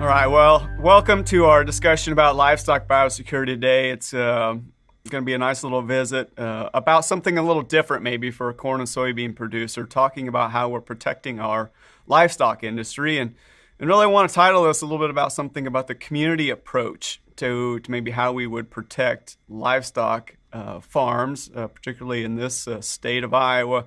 All right, well, welcome to our discussion about livestock biosecurity today. It's going to be a nice little visit about something a little different maybe for a corn and soybean producer, talking about how we're protecting our livestock industry. And really want to title this a little bit about something about the community approach to maybe how we would protect livestock farms, particularly in this state of Iowa.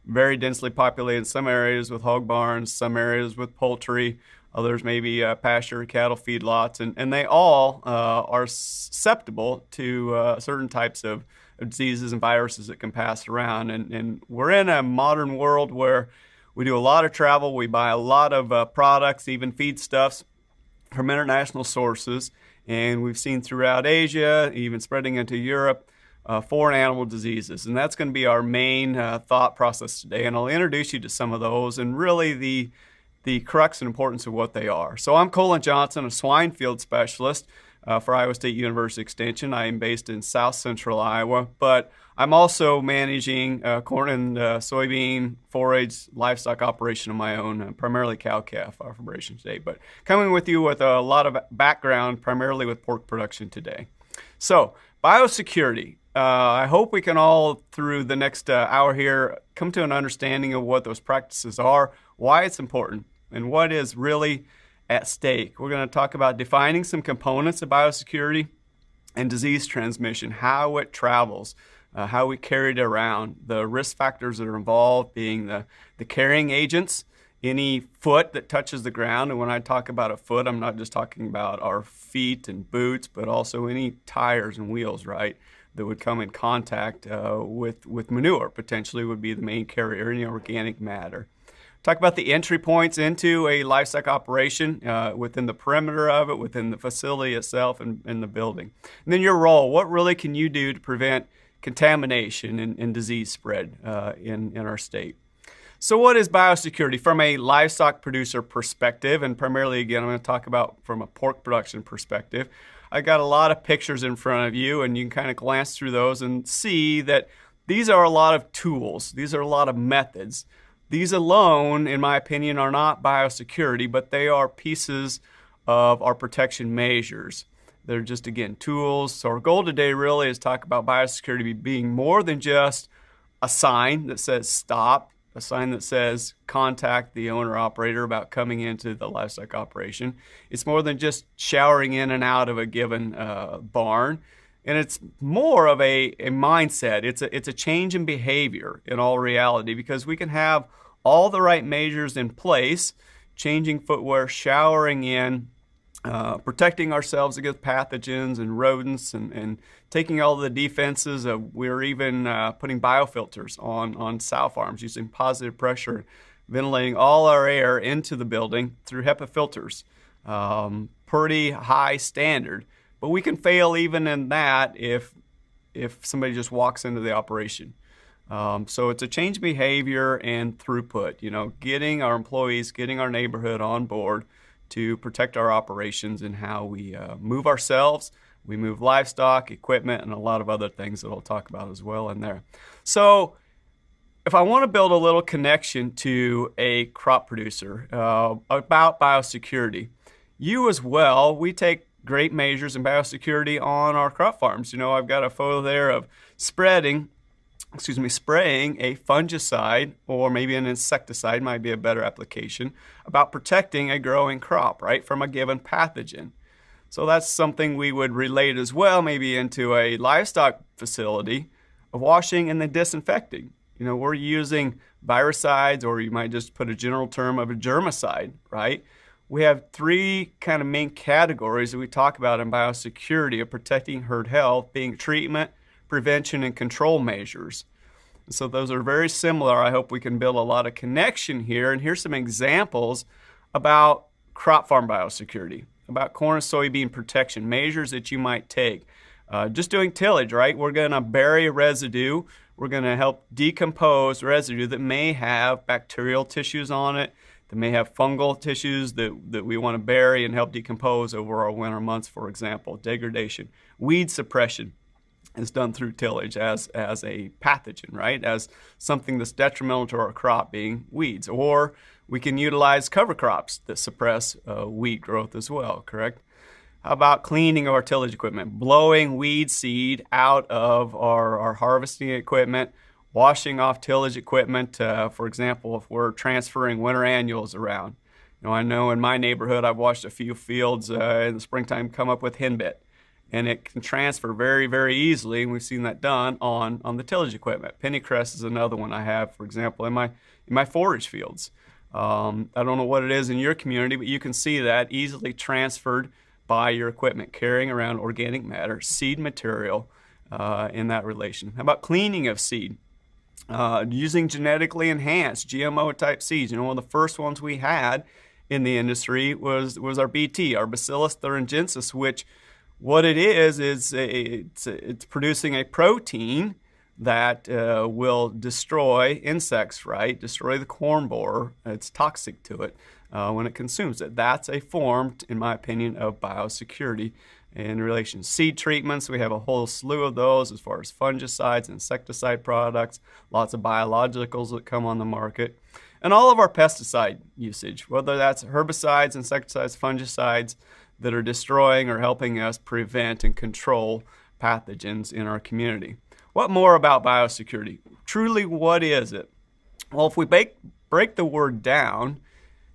Very densely populated, some areas with hog barns, some areas with poultry, others maybe pasture, cattle, feedlots, and they all are susceptible to certain types of diseases and viruses that can pass around. And we're in a modern world where we do a lot of travel, we buy a lot of products, even feedstuffs from international sources, and we've seen throughout Asia, even spreading into Europe, foreign animal diseases. And that's going to be our main thought process today. And I'll introduce you to some of those and really the crux and importance of what they are. So I'm Colin Johnson, a swine field specialist for Iowa State University Extension. I am based in South Central Iowa, but I'm also managing corn and soybean forage livestock operation of my own, primarily cow-calf operation today, but coming with you with a lot of background, primarily with pork production today. So biosecurity. I hope we can all, through the next hour here, come to an understanding of what those practices are, why it's important, and what is really at stake. We're going to talk about defining some components of biosecurity and disease transmission, how it travels, how we carry it around, the risk factors that are involved being the carrying agents, any foot that touches the ground. And when I talk about a foot, I'm not just talking about our feet and boots, but also any tires and wheels, right, that would come in contact with manure, potentially would be the main carrier, any organic matter. Talk about the entry points into a livestock operation within the perimeter of it, within the facility itself, and the building. And then your role, what really can you do to prevent contamination and disease spread in our state? So what is biosecurity from a livestock producer perspective? And primarily, again, I'm going to talk about from a pork production perspective. I got a lot of pictures in front of you, and you can kind of glance through those and see that these are a lot of tools. These are a lot of methods. These alone, in my opinion, are not biosecurity, but they are pieces of our protection measures. They're just, again, tools. So our goal today really is to talk about biosecurity being more than just a sign that says stop, a sign that says contact the owner-operator about coming into the livestock operation. It's more than just showering in and out of a given barn. And it's more of a mindset. It's a change in behavior in all reality, because we can have all the right measures in place, changing footwear, showering in, protecting ourselves against pathogens and rodents, and taking all the defenses of, we're even putting biofilters on sow farms using positive pressure, ventilating all our air into the building through HEPA filters. Pretty high standard. But we can fail even in that if somebody just walks into the operation. So it's a change in behavior and throughput, getting our employees, getting our neighborhood on board to protect our operations and how we move ourselves, we move livestock, equipment, and a lot of other things that I'll talk about as well in there. So if I want to build a little connection to a crop producer about biosecurity, you as well, we take great measures in biosecurity on our crop farms. I've got a photo there of spraying a fungicide, or maybe an insecticide might be a better application, about protecting a growing crop, right, from a given pathogen. So that's something we would relate as well, maybe into a livestock facility, of washing and then disinfecting. We're using virucides, or you might just put a general term of a germicide, right? We have three kind of main categories that we talk about in biosecurity of protecting herd health, being treatment, prevention, and control measures. And so those are very similar. I hope we can build a lot of connection here. And here's some examples about crop farm biosecurity, about corn and soybean protection, measures that you might take. Just doing tillage, right? We're going to bury residue. We're going to help decompose residue that may have bacterial tissues on it, that may have fungal tissues that we want to bury and help decompose over our winter months, for example. Degradation, weed suppression. is done through tillage as a pathogen, right? As something that's detrimental to our crop, being weeds. Or we can utilize cover crops that suppress weed growth as well, correct? How about cleaning of our tillage equipment? Blowing weed seed out of our harvesting equipment, washing off tillage equipment, for example, if we're transferring winter annuals around. I know in my neighborhood I've watched a few fields in the springtime come up with henbit. And it can transfer very, very easily, and we've seen that done on the tillage equipment. Pennycress is another one I have, for example, in my forage fields. I don't know what it is in your community, but you can see that easily transferred by your equipment, carrying around organic matter, seed material in that relation. How about cleaning of seed? Using genetically enhanced GMO-type seeds. One of the first ones we had in the industry was our BT, our Bacillus thuringiensis, which what it is it's producing a protein that will destroy insects, right? Destroy the corn borer. It's toxic to it when it consumes it. That's a form, in my opinion, of biosecurity in relation to seed treatments. We have a whole slew of those as far as fungicides, insecticide products, lots of biologicals that come on the market, and all of our pesticide usage, whether that's herbicides, insecticides, fungicides, that are destroying or helping us prevent and control pathogens in our community. What more about biosecurity? Truly, what is it? Well, if we break the word down,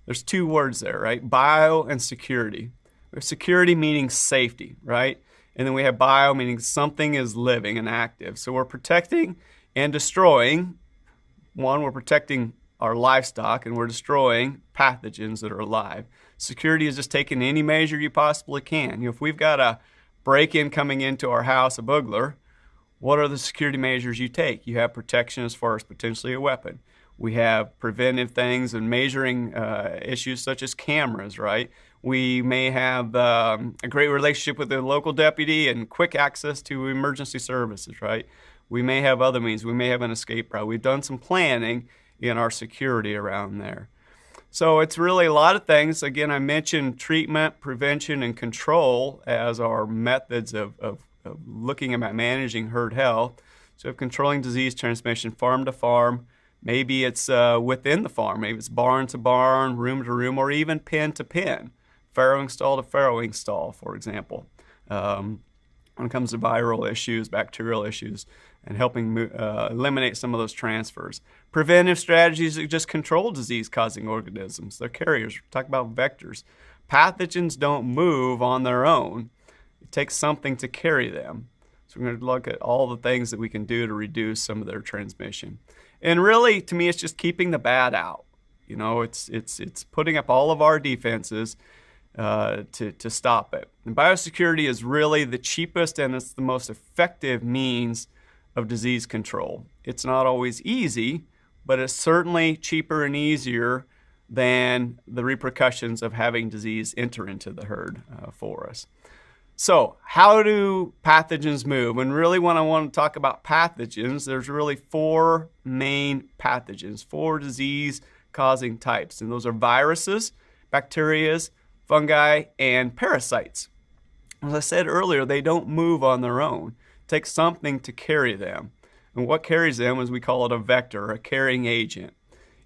there's two words there, right? Bio and security. We have security meaning safety, right? And then we have bio meaning something is living and active. So we're protecting and destroying. One, we're protecting our livestock, and we're destroying pathogens that are alive. Security is just taking any measure you possibly can. If we've got a break-in coming into our house, a burglar, what are the security measures you take? You have protection as far as potentially a weapon. We have preventive things and measuring issues such as cameras, right? We may have a great relationship with the local deputy and quick access to emergency services, right? We may have other means. We may have an escape route. We've done some planning in our security around there. So it's really a lot of things. Again, I mentioned treatment, prevention, and control as our methods of looking at managing herd health. So controlling disease transmission farm to farm. Maybe it's within the farm. Maybe it's barn to barn, room to room, or even pen to pen. Farrowing stall to farrowing stall, for example. When it comes to viral issues, bacterial issues, and helping eliminate some of those transfers. Preventive strategies that just control disease-causing organisms. They're carriers. We're talking about vectors. Pathogens don't move on their own. It takes something to carry them. So we're going to look at all the things that we can do to reduce some of their transmission. And really, to me, it's just keeping the bad out. It's putting up all of our defenses to stop it. And biosecurity is really the cheapest and it's the most effective means of disease control. It's not always easy, but it's certainly cheaper and easier than the repercussions of having disease enter into the herd for us. So how do pathogens move? And really when I want to talk about pathogens, there's really four main pathogens, four disease-causing types. And those are viruses, bacteria, fungi, and parasites. As I said earlier, they don't move on their own. It takes something to carry them. And what carries them is we call it a vector, a carrying agent.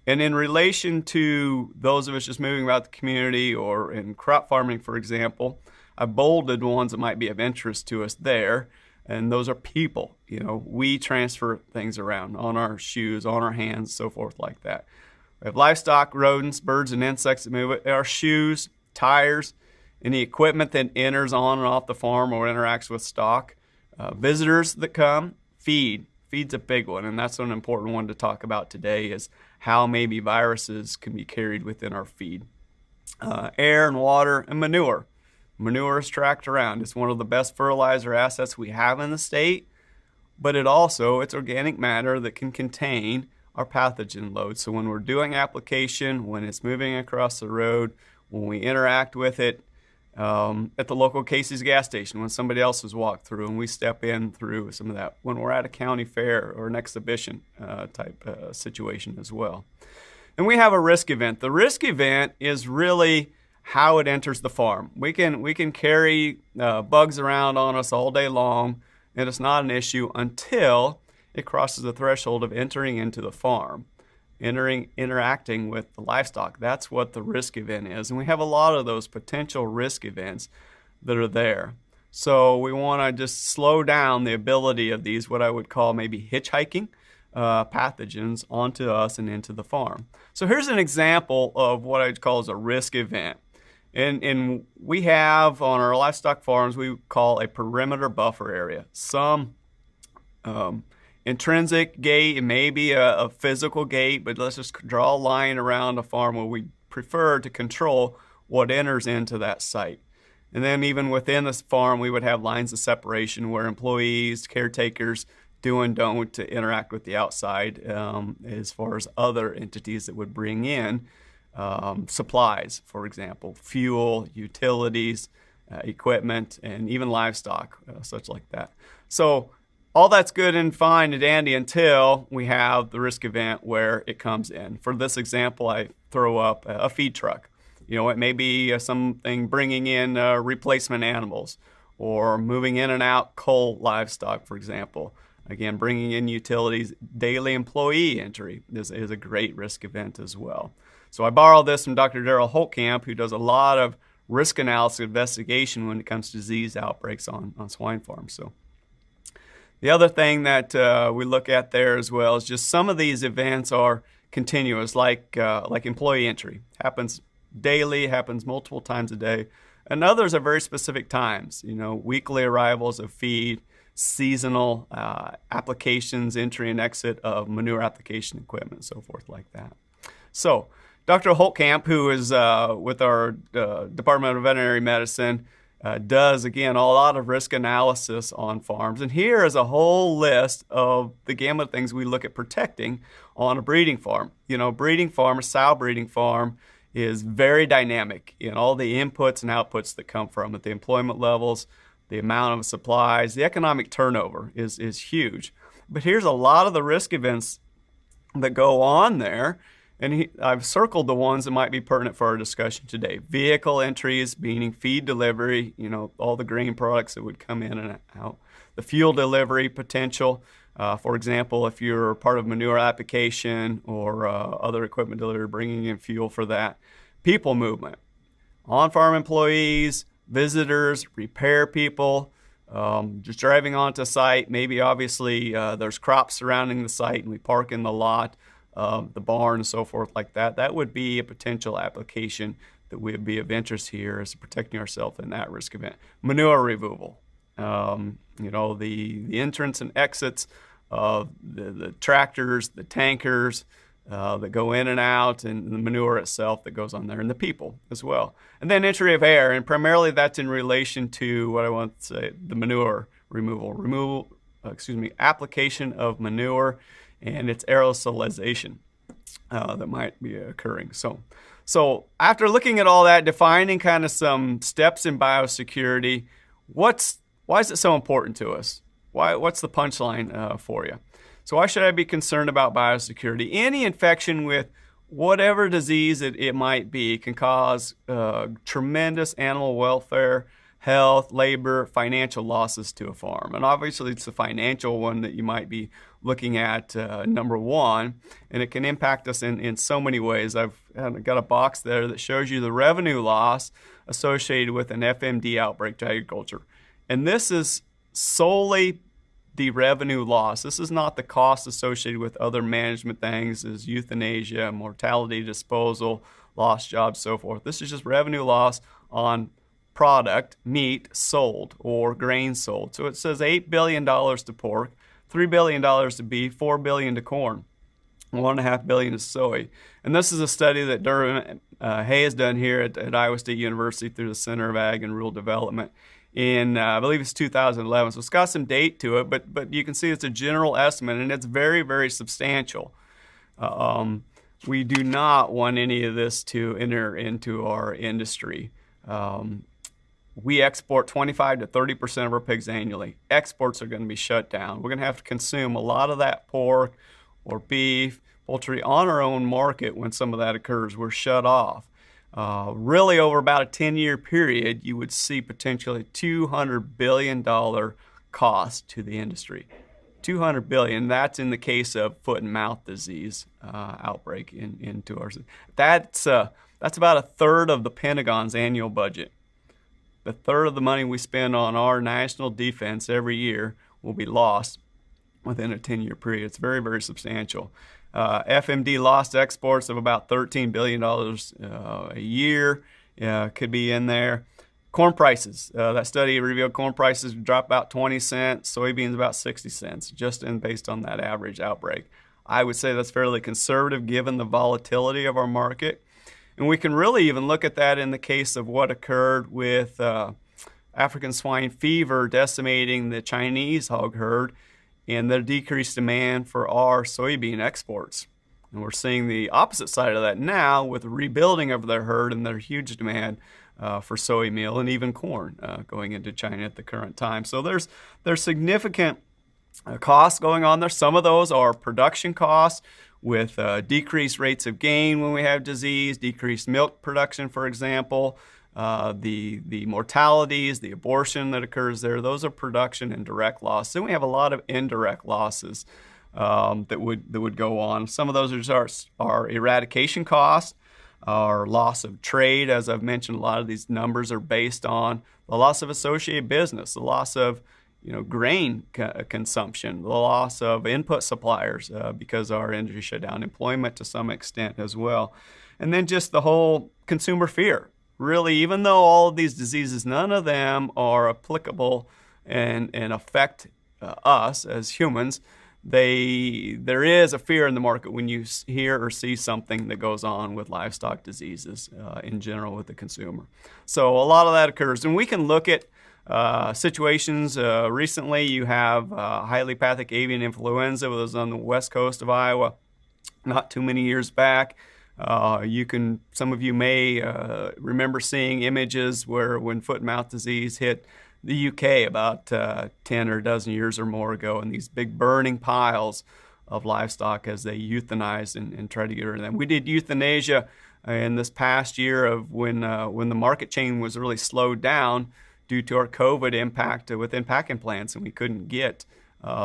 And in relation to those of us just moving about the community or in crop farming, for example, I bolded ones that might be of interest to us there. And those are people. We transfer things around on our shoes, on our hands, so forth like that. We have livestock, rodents, birds, and insects that move it. Our shoes, tires, any equipment that enters on and off the farm or interacts with stock. Visitors that come, feed. Feed's a big one, and that's an important one to talk about today is how maybe viruses can be carried within our feed. Air and water and manure. Manure is tracked around. It's one of the best fertilizer assets we have in the state, but it's organic matter that can contain our pathogen load. So when we're doing application, when it's moving across the road, when we interact with it at the local Casey's gas station, when somebody else has walked through and we step in through some of that, when we're at a county fair or an exhibition type situation as well. And we have a risk event. The risk event is really how it enters the farm. We can carry bugs around on us all day long and it's not an issue until it crosses the threshold of entering into the farm, interacting with the livestock. That's what the risk event is, and we have a lot of those potential risk events that are there. So we want to just slow down the ability of these, what I would call maybe hitchhiking pathogens onto us and into the farm. So here's an example of what I'd call as a risk event. And we have on our livestock farms, we call a perimeter buffer area. Some intrinsic gate, it may be a physical gate, but let's just draw a line around a farm where we prefer to control what enters into that site. And then even within this farm, we would have lines of separation where employees, caretakers, do and don't to interact with the outside as far as other entities that would bring in supplies, for example, fuel, utilities, equipment, and even livestock, such like that. So all that's good and fine and dandy until we have the risk event where it comes in. For this example, I throw up a feed truck. You know, it may be something bringing in replacement animals or moving in and out cull livestock, for example. Again, bringing in utilities, daily employee entry is a great risk event as well. So I borrowed this from Dr. Daryl Holtkamp, who does a lot of risk analysis investigation when it comes to disease outbreaks on swine farms. So the other thing that we look at there as well is just some of these events are continuous, like employee entry. Happens daily, happens multiple times a day. And others are very specific times, you know, weekly arrivals of feed, seasonal applications, entry and exit of manure application equipment, so forth like that. So Dr. Holtkamp, who is with our Department of Veterinary Medicine, does, again, a lot of risk analysis on farms. And here is a whole list of the gamut of things we look at protecting on a breeding farm. You know, breeding farm, a sow breeding farm, is very dynamic in all the inputs and outputs that come from it, the employment levels, the amount of supplies, the economic turnover is huge. But here's a lot of the risk events that go on there, and I've circled the ones that might be pertinent for our discussion today. Vehicle entries, meaning feed delivery, you know, all the grain products that would come in and out. The fuel delivery potential, for example, if you're part of manure application or other equipment delivery, bringing in fuel for that. People movement, on-farm employees, visitors, repair people, just driving onto site. Maybe obviously there's crops surrounding the site and we park in the lot, the barn and so forth like that. That would be a potential application that would be of interest here as protecting ourselves in that risk event. Manure removal. You know, the entrance and exits of the tractors, the tankers that go in and out, and the manure itself that goes on there, and the people as well. And then entry of air, and primarily that's in relation to what I want to say, the manure removal, application of manure and its aerosolization that might be occurring. So after looking at all that, defining kind of some steps in biosecurity, why is it so important to us? What's the punchline for you? So why should I be concerned about biosecurity? Any infection with whatever disease it might be can cause tremendous animal welfare, health, labor, financial losses to a farm. And obviously it's the financial one that you might be looking at number one, and it can impact us in so many ways. I've got a box there that shows you the revenue loss associated with an FMD outbreak to agriculture. And this is solely the revenue loss. This is not the cost associated with other management things as euthanasia, mortality disposal, lost jobs, so forth. This is just revenue loss on product, meat sold or grain sold. So it says $8 billion to pork, $3 billion to beef, $4 billion to corn, $1.5 billion to soy. And this is a study that Hpai has done here at Iowa State University through the Center of Ag and Rural Development in, I believe it's 2011. So it's got some date to it, but you can see it's a general estimate, and it's very, very substantial. We do not want any of this to enter into our industry. We export 25 to 30% of our pigs annually. Exports are going to be shut down. We're going to have to consume a lot of that pork or beef, poultry on our own market when some of that occurs. We're shut off. Really, over about a 10-year period, you would see potentially $200 billion cost to the industry. $200 billion. That's in the case of foot and mouth disease outbreak into ours. That's about a third of the Pentagon's annual budget. A third of the money we spend on our national defense every year will be lost within a 10-year period. It's very, very substantial. FMD lost exports of about $13 billion a year could be in there. Corn prices. That study revealed corn prices dropped about 20 cents, soybeans about 60 cents, just based on that average outbreak. I would say that's fairly conservative given the volatility of our market. And we can really even look at that in the case of what occurred with African swine fever decimating the Chinese hog herd and the decreased demand for our soybean exports. And we're seeing the opposite side of that now with the rebuilding of their herd and their huge demand for soy meal and even corn going into China at the current time. So there's significant costs going on there. Some of those are production costs with decreased rates of gain when we have disease, decreased milk production, for example, the mortalities, the abortion that occurs there. Those are production and direct loss. Then we have a lot of indirect losses that would go on. Some of those are just our eradication costs, our loss of trade. As I've mentioned, a lot of these numbers are based on the loss of associated business, the loss of grain consumption, the loss of input suppliers because our industry shut down, employment to some extent as well. And then just the whole consumer fear. Really, even though all of these diseases, none of them are applicable and affect us as humans, there is a fear in the market when you hear or see something that goes on with livestock diseases in general with the consumer. So a lot of that occurs. And we can look at situations. Recently, you have highly pathogen avian influenza, that was on the west coast of Iowa not too many years back. Some of you may remember seeing images where when foot and mouth disease hit the UK about 10 or a dozen years or more ago, and these big burning piles of livestock as they euthanized and tried to get rid of them. We did euthanasia in this past year of when the market chain was really slowed down due to our COVID impact within packing plants, and we couldn't get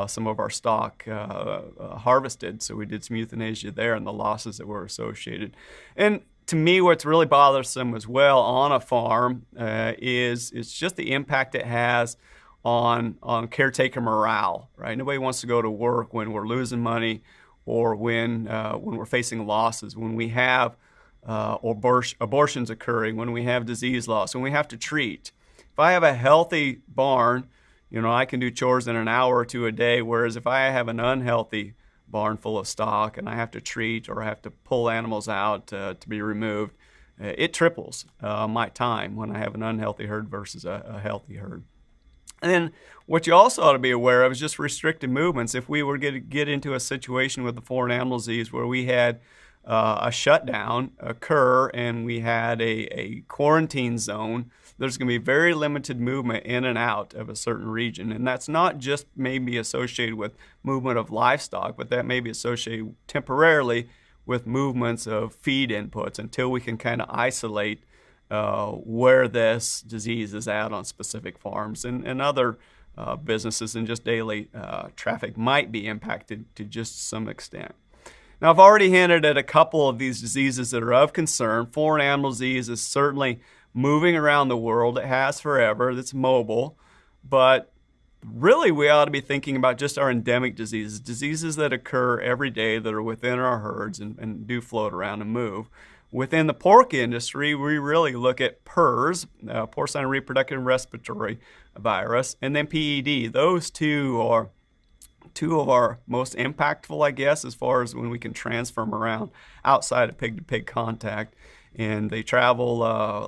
some of our stock harvested. So we did some euthanasia there and the losses that were associated. And to me, what's really bothersome as well on a farm is just the impact it has on caretaker morale, right? Nobody wants to go to work when we're losing money or when we're facing losses, when we have abortions occurring, when we have disease loss, when we have to treat. If I have a healthy barn, I can do chores in an hour or two a day, whereas if I have an unhealthy barn full of stock and I have to treat or I have to pull animals out to be removed, it triples my time when I have an unhealthy herd versus a healthy herd. And then what you also ought to be aware of is just restricted movements. If we were to get into a situation with the foreign animal disease where we had a shutdown occur and we had a quarantine zone, there's going to be very limited movement in and out of a certain region. And that's not just maybe associated with movement of livestock, but that may be associated temporarily with movements of feed inputs until we can kind of isolate where this disease is at on specific farms. And other businesses and just daily traffic might be impacted to just some extent. Now, I've already hinted at a couple of these diseases that are of concern. Foreign animal disease is certainly moving around the world. It has forever. It's mobile. But really, we ought to be thinking about just our endemic diseases that occur every day that are within our herds and do float around and move. Within the pork industry, we really look at PRRS, porcine reproductive respiratory virus, and then PED. Those two are two of our most impactful, I guess, as far as when we can transfer them around outside of pig-to-pig contact. And they travel,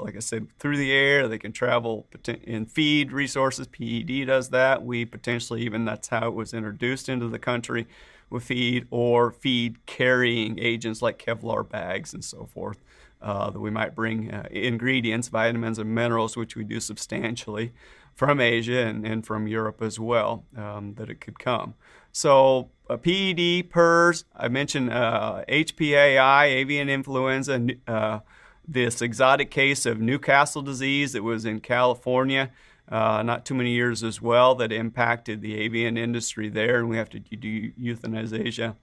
like I said, through the air. They can travel in feed resources. PED does that. We potentially even, that's how it was introduced into the country with feed, or feed carrying agents like Kevlar bags and so forth, that we might bring ingredients, vitamins and minerals, which we do substantially from Asia and from Europe as well, that it could come. So PED, PRRS, I mentioned HPAI, avian influenza, this exotic case of Newcastle disease that was in California. not too many years as well that impacted the avian industry there, and we have to do euthanasia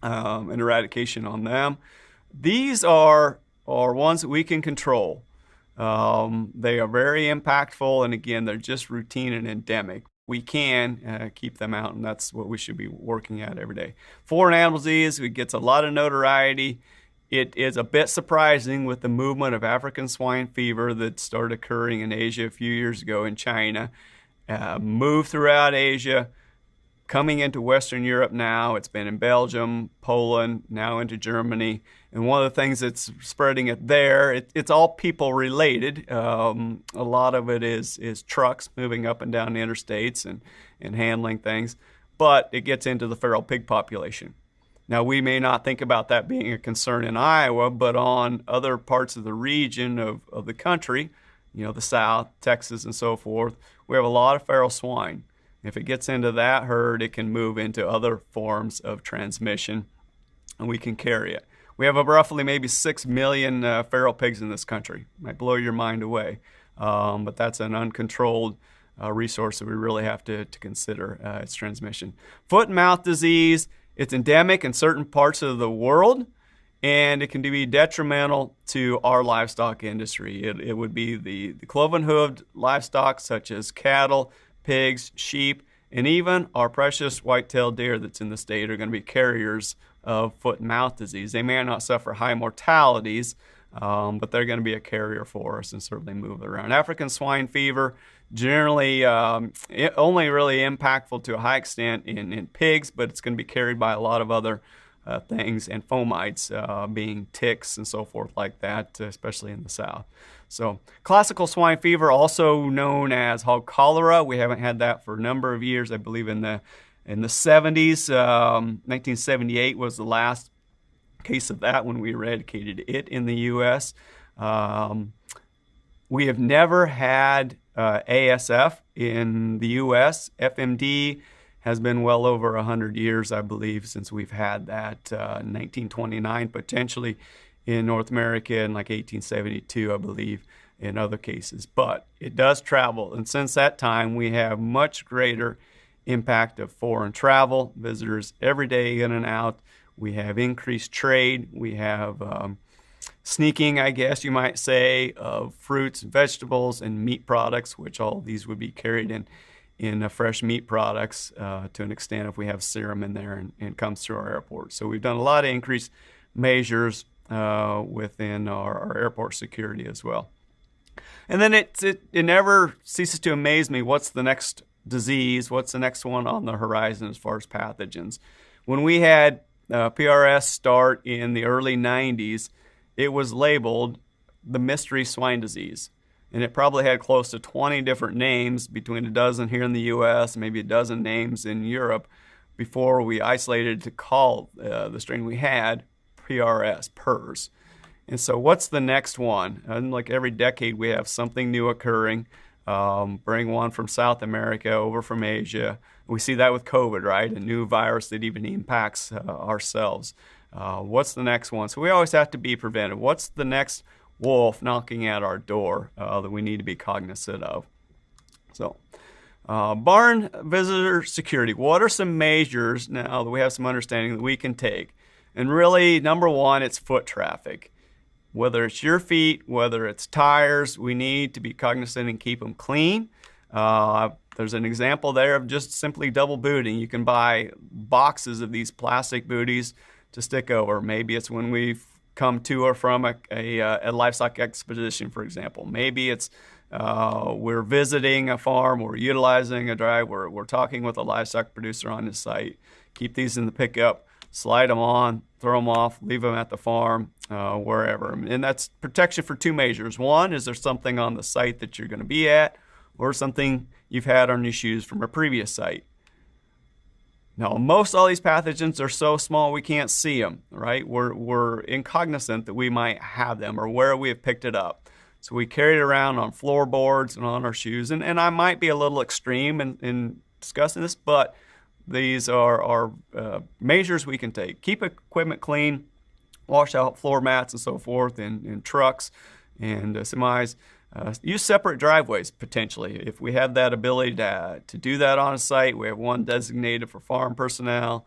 and eradication on them. These are ones that we can control. They are very impactful, and again, they're just routine and endemic. We can keep them out, and that's what we should be working at every day. Foreign animal disease, it gets a lot of notoriety. It is a bit surprising with the movement of African swine fever that started occurring in Asia a few years ago in China, moved throughout Asia, coming into Western Europe now. It's been in Belgium, Poland, now into Germany. And one of the things that's spreading it there, it's all people related. A lot of it is trucks moving up and down the interstates and handling things. But it gets into the feral pig population. Now, we may not think about that being a concern in Iowa, but on other parts of the region of the country, the South, Texas, and so forth, we have a lot of feral swine. If it gets into that herd, it can move into other forms of transmission, and we can carry it. We have roughly maybe 6 million feral pigs in this country. Might blow your mind away, but that's an uncontrolled resource that we really have to consider its transmission. Foot and mouth disease, it's endemic in certain parts of the world, and it can be detrimental to our livestock industry. It would be the cloven-hooved livestock such as cattle, pigs, sheep, and even our precious white-tailed deer that's in the state are going to be carriers of foot and mouth disease. They may not suffer high mortalities, but they're going to be a carrier for us and certainly move around. African swine fever, generally only really impactful to a high extent in pigs, but it's going to be carried by a lot of other things, and fomites being ticks and so forth like that, especially in the South. So classical swine fever, also known as hog cholera. We haven't had that for a number of years. I believe in the 70s, 1978 was the last case of that when we eradicated it in the U.S. We have never had ASF in the U.S. FMD has been well over 100 years, I believe, since we've had that. 1929 potentially in North America, and like 1872, I believe, in other cases. But it does travel, and since that time, we have much greater impact of foreign travel, visitors every day in and out. We have increased trade. We have sneaking, I guess you might say, of fruits, vegetables, and meat products, which all of these would be carried in fresh meat products to an extent if we have serum in there and comes through our airport. So we've done a lot of increased measures within our airport security as well. And then it never ceases to amaze me, what's the next disease, what's the next one on the horizon as far as pathogens. When we had PRS start in the early 90s, it was labeled the mystery swine disease. And it probably had close to 20 different names, between a dozen here in the U.S., maybe a dozen names in Europe, before we isolated to call the strain we had PRS, PRRS. And so what's the next one? And like every decade, we have something new occurring. Bring one from South America, over from Asia. We see that with COVID, right? A new virus that even impacts ourselves. What's the next one? So we always have to be preventive. What's the next wolf knocking at our door that we need to be cognizant of? So barn visitor security. What are some measures now that we have some understanding that we can take? And really, number one, it's foot traffic. Whether it's your feet, whether it's tires, we need to be cognizant and keep them clean. There's an example there of just simply double booting. You can buy boxes of these plastic booties to stick over. Maybe it's when we've come to or from a livestock expedition, for example. Maybe it's we're visiting a farm, we're utilizing a drive, we're talking with a livestock producer on his site. Keep these in the pickup, slide them on, throw them off, leave them at the farm, wherever. And that's protection for two measures. One, is there something on the site that you're going to be at, or something you've had on your shoes from a previous site? Now, most all these pathogens are so small we can't see them, right? We're incognizant that we might have them or where we have picked it up. So we carry it around on floorboards and on our shoes. And I might be a little extreme in discussing this, but these are measures we can take. Keep equipment clean, wash out floor mats and so forth in trucks and semis. Use separate driveways, potentially. If we have that ability to do that on a site, we have one designated for farm personnel,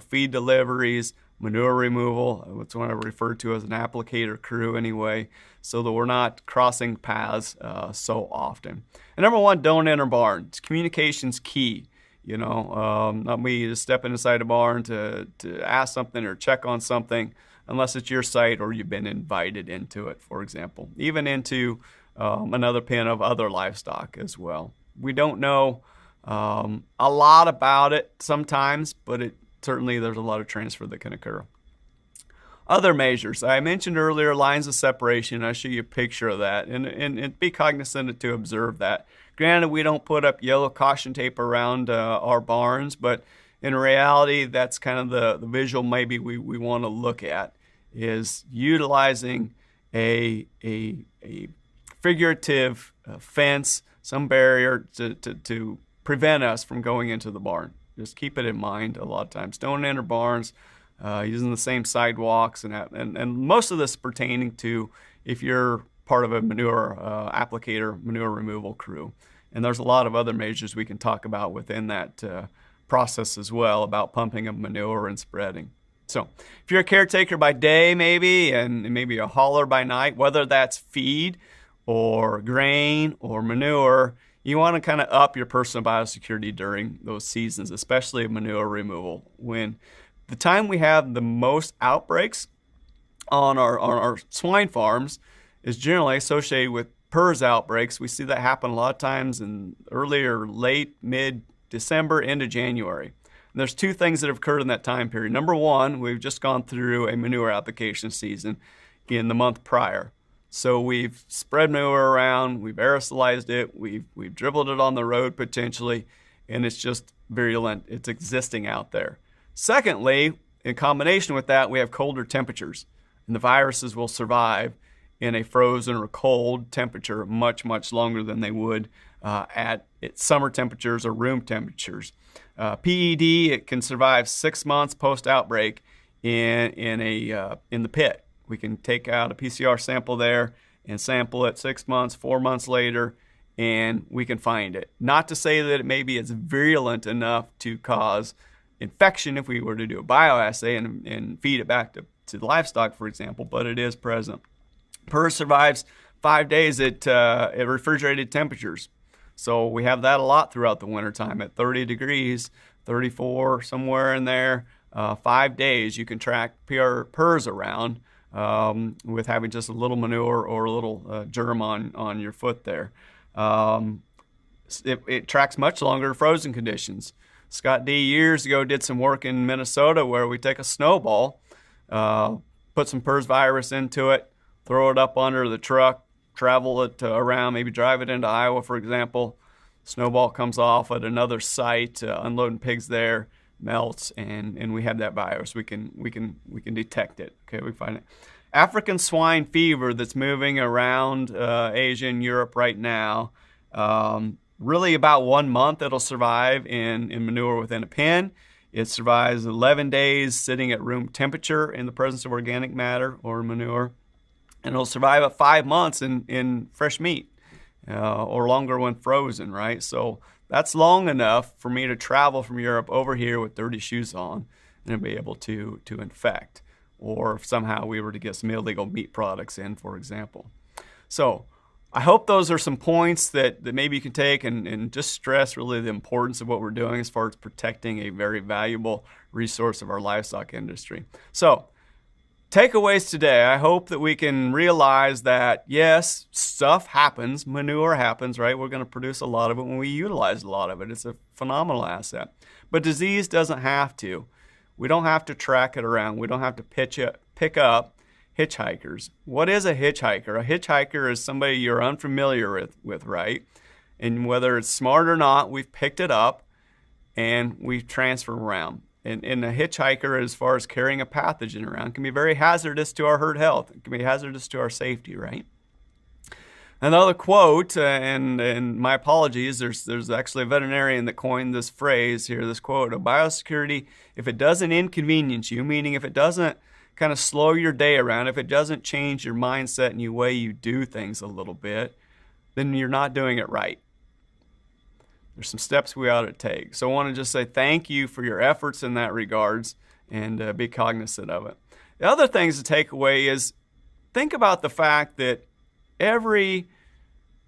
feed deliveries, manure removal, what's what I refer to as an applicator crew anyway, so that we're not crossing paths so often. And number one, don't enter barns. Communication's key. Not me just stepping inside a barn to ask something or check on something unless it's your site or you've been invited into it, for example. Even into another pen of other livestock as well. We don't know a lot about it sometimes, but certainly there's a lot of transfer that can occur. Other measures. I mentioned earlier lines of separation. I'll show you a picture of that and be cognizant to observe that. Granted, we don't put up yellow caution tape around our barns, but in reality, that's kind of the visual maybe we want to look at, is utilizing a figurative fence, some barrier to prevent us from going into the barn. Just keep it in mind a lot of times. Don't enter barns using the same sidewalks, and most of this pertaining to if you're part of a manure applicator, manure removal crew. And there's a lot of other measures we can talk about within that process as well about pumping of manure and spreading. So if you're a caretaker by day maybe, and maybe a hauler by night, whether that's feed or grain or manure, you want to kind of up your personal biosecurity during those seasons, especially manure removal. When the time we have the most outbreaks on our swine farms is generally associated with PRRS outbreaks. We see that happen a lot of times in early or late, mid-December into January. And there's two things that have occurred in that time period. Number one, we've just gone through a manure application season in the month prior. So we've spread manure around, we've aerosolized it, we've dribbled it on the road potentially, and it's just virulent. It's existing out there. Secondly, in combination with that, we have colder temperatures, and the viruses will survive in a frozen or cold temperature much, much longer than they would at summer temperatures or room temperatures. PED, it can survive 6 months post-outbreak in the pit. We can take out a PCR sample there and sample it 6 months, 4 months later, and we can find it. Not to say that it maybe it's virulent enough to cause infection if we were to do a bioassay and feed it back to the livestock, for example, but it is present. PRRS survives 5 days at refrigerated temperatures. So we have that a lot throughout the wintertime at 30 degrees, 34, somewhere in there. 5 days you can track PRRS around with having just a little manure or a little germ on your foot there. It tracks much longer in frozen conditions. Scott D. years ago did some work in Minnesota where we take a snowball, put some PRRS virus into it, throw it up under the truck, travel it around, maybe drive it into Iowa, for example. Snowball comes off at another site, unloading pigs there, melts, and we have that virus. We can detect it. Okay, we find it. African swine fever that's moving around Asia and Europe right now. Really about 1 month it'll survive in manure within a pen. It survives 11 days sitting at room temperature in the presence of organic matter or manure. And it'll survive at 5 months in fresh meat or longer when frozen, right? So that's long enough for me to travel from Europe over here with dirty shoes on and be able to infect. Or if somehow we were to get some illegal meat products in, for example. So I hope those are some points that maybe you can take and just stress really the importance of what we're doing as far as protecting a very valuable resource of our livestock industry. So takeaways today, I hope that we can realize that, yes, stuff happens, manure happens, right? We're going to produce a lot of it when we utilize a lot of it. It's a phenomenal asset. But disease doesn't have to. We don't have to track it around. We don't have to pick up hitchhikers. What is a hitchhiker? A hitchhiker is somebody you're unfamiliar with, right? And whether it's smart or not, we've picked it up and we've transferred around. And a hitchhiker, as far as carrying a pathogen around, can be very hazardous to our herd health. It can be hazardous to our safety, right? Another quote, and my apologies, there's actually a veterinarian that coined this phrase here, this quote, "A biosecurity, if it doesn't inconvenience you," meaning if it doesn't kind of slow your day around, if it doesn't change your mindset and the way you do things a little bit, then you're not doing it right. There's some steps we ought to take. So I want to just say thank you for your efforts in that regards, and be cognizant of it. The other things to take away is think about the fact that every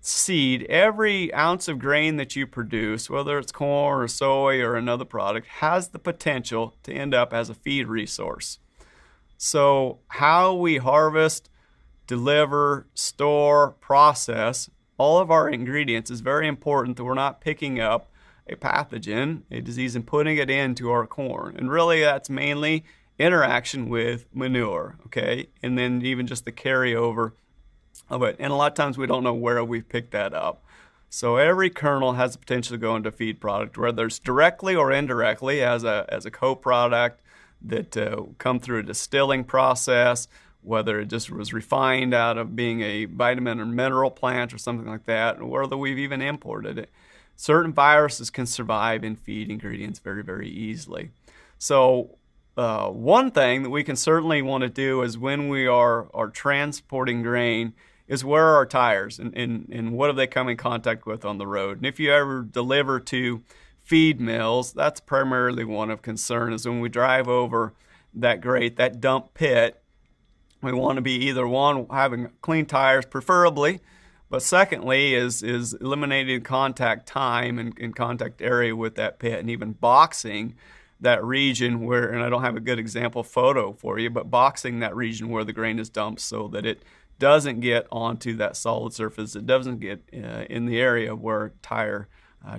seed, every ounce of grain that you produce, whether it's corn or soy or another product, has the potential to end up as a feed resource. So how we harvest, deliver, store, process all of our ingredients is very important, that we're not picking up a pathogen, a disease, and putting it into our corn. And really that's mainly interaction with manure, okay? And then even just the carryover of it. And a lot of times we don't know where we picked that up. So every kernel has the potential to go into a feed product, whether it's directly or indirectly as a co-product that come through a distilling process, whether it just was refined out of being a vitamin or mineral plant or something like that, or whether we've even imported it. Certain viruses can survive in feed ingredients very, very easily. So one thing that we can certainly want to do is when we are transporting grain is where are our tires and what have they come in contact with on the road. And if you ever deliver to feed mills, that's primarily one of concern, is when we drive over that grate, that dump pit, we want to be either one, having clean tires preferably, but secondly is eliminating contact time and contact area with that pit, and even boxing that region where, and I don't have a good example photo for you, but boxing that region where the grain is dumped so that it doesn't get onto that solid surface, it doesn't get in the area where tire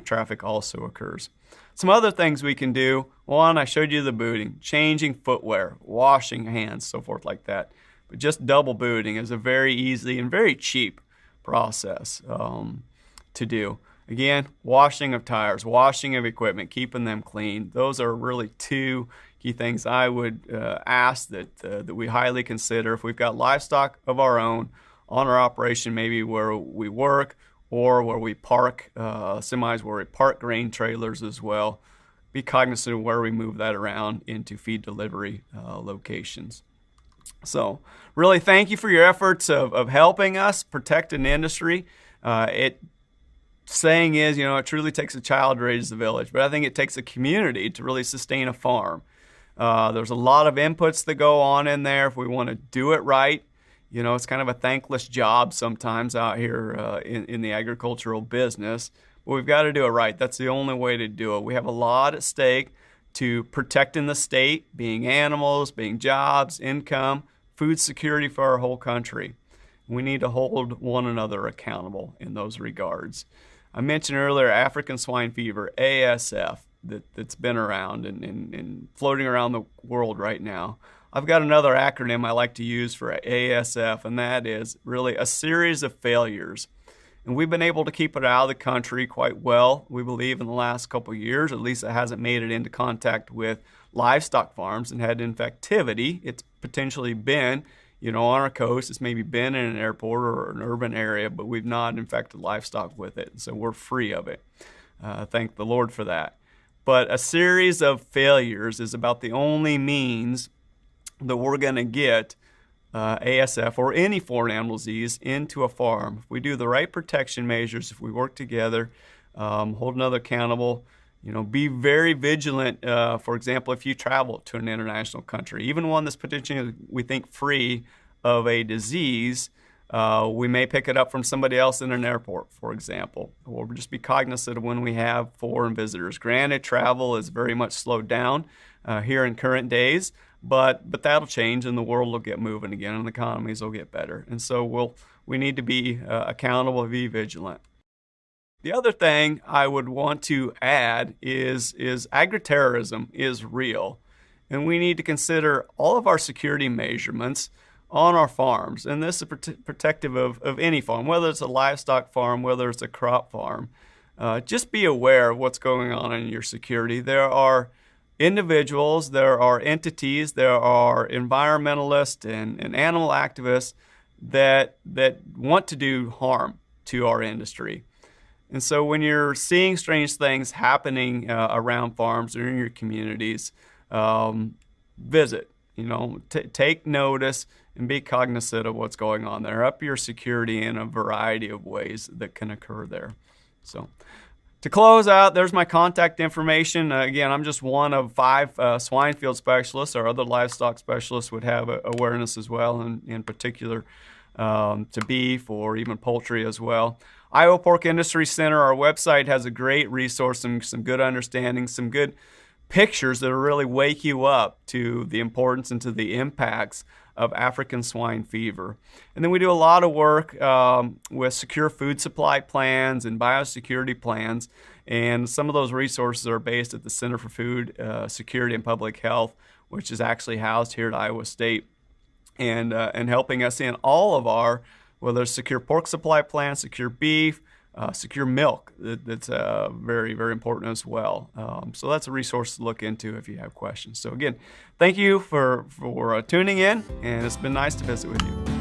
traffic also occurs. Some other things we can do: one, I showed you the booting, changing footwear, washing hands, so forth like that. But just double booting is a very easy and very cheap process to do. Again, washing of tires, washing of equipment, keeping them clean. Those are really two key things I would ask that we highly consider if we've got livestock of our own on our operation, maybe where we work or where we park semis, where we park grain trailers as well. Be cognizant of where we move that around into feed delivery locations. So really thank you for your efforts of helping us protect an industry. Saying is, it truly takes a child to raise the village, but I think it takes a community to really sustain a farm. There's a lot of inputs that go on in there if we want to do it right. It's kind of a thankless job sometimes out here in the agricultural business, but we've got to do it right. That's the only way to do it. We have a lot at stake to protecting the state, being animals, being jobs, income, food security for our whole country. We need to hold one another accountable in those regards. I mentioned earlier African swine fever, ASF, that's been around and floating around the world right now. I've got another acronym I like to use for ASF, and that is really a series of failures. And we've been able to keep it out of the country quite well, we believe, in the last couple of years. At least it hasn't made it into contact with livestock farms and had infectivity. It's potentially been, on our coast. It's maybe been in an airport or an urban area, but we've not infected livestock with it. So we're free of it. Thank the Lord for that. But a series of failures is about the only means that we're going to get ASF or any foreign animal disease into a farm. If we do the right protection measures, if we work together, hold another accountable, be very vigilant. For example, if you travel to an international country, even one that's potentially, we think, free of a disease, we may pick it up from somebody else in an airport, for example, or just be cognizant of when we have foreign visitors. Granted, travel is very much slowed down here in current days, but that'll change and the world will get moving again and the economies will get better. And so we need to be accountable and be vigilant. The other thing I would want to add is agri-terrorism is real, and we need to consider all of our security measurements on our farms. And this is protective of any farm, whether it's a livestock farm, whether it's a crop farm. Just be aware of what's going on in your security. There are individuals, there are entities, there are environmentalists and animal activists that want to do harm to our industry. And so when you're seeing strange things happening around farms or in your communities, visit. take notice and be cognizant of what's going on there. Up your security in a variety of ways that can occur there. So to close out, there's my contact information. Again, I'm just one of 5 swine field specialists. Our other livestock specialists would have awareness as well, and in particular to beef or even poultry as well. Iowa Pork Industry Center, our website, has a great resource, some good understanding, some good pictures that will really wake you up to the importance and to the impacts of African swine fever. And then we do a lot of work with secure food supply plans and biosecurity plans. And some of those resources are based at the Center for Food Security and Public Health, which is actually housed here at Iowa State, and helping us in all of our, whether it's secure pork supply plans, secure beef, secure milk. That's very, very important as well. So that's a resource to look into if you have questions. So again, thank you for tuning in, and it's been nice to visit with you.